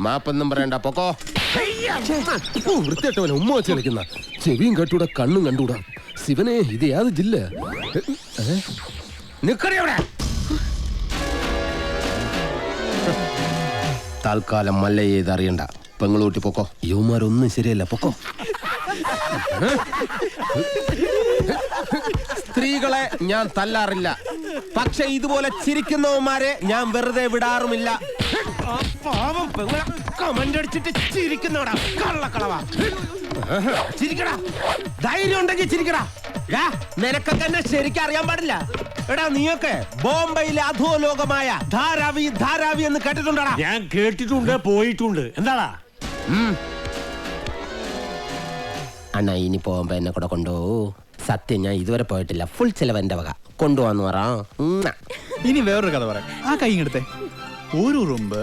മാപ്പൊന്നും പറയണ്ട പൊക്കോ. വൃത്തിയായിട്ടവനെ ഉമ്മ വെച്ച് കളിക്കുന്ന ചെവിയും കേട്ടൂടാ കണ്ണും കണ്ടൂടാ. ശിവനെ ഇത് യാത് ജില്ല നിക്കറിയവിടെ. തൽക്കാലം മല്ല ചെയ്ത് അറിയണ്ട. പെങ്ങളൂട്ടി പൊക്കോ. യുവമാരൊന്നും ശരിയല്ല പൊക്കോ. സ്ത്രീകളെ ഞാൻ തല്ലാറില്ല, പക്ഷെ ഇതുപോലെ ചിരിക്കുന്നവന്മാരെ ഞാൻ വെറുതെ വിടാറുമില്ല. കമന്റ് അടിച്ചിട്ട് ചിരിക്കുന്നവടാ കള്ളക്കളവാ. ചിരിക്കടാ, ധൈര്യം ഉണ്ടെങ്കിൽ ചിരിക്കടാ. നിനക്കൊക്കെ എന്നെ ശരിക്കും അറിയാൻ പാടില്ല. എടാ നീയൊക്കെ ബോംബെയിലെ അധോലോകമായ ധാരാവി ധാരാവി എന്ന് കേട്ടിട്ടുണ്ടടാ? ഞാൻ കേട്ടിട്ടുണ്ട്, പോയിട്ടുണ്ട്. എന്താടാ അണ്ണാ ഇനി പോകുമ്പോ എന്നെ കൂടെ കൊണ്ടുപോകൂ. സത്യം ഞാൻ ഇതുവരെ പോയിട്ടില്ല. ഫുൾ ചെലവ് എന്റെ വക. കൊണ്ടുപോവാന്ന് പറ. ഇനി വേറൊരു കഥ പറയാം. ആ കൈ എടുത്തേ. ഒരു ഉറുമ്പ്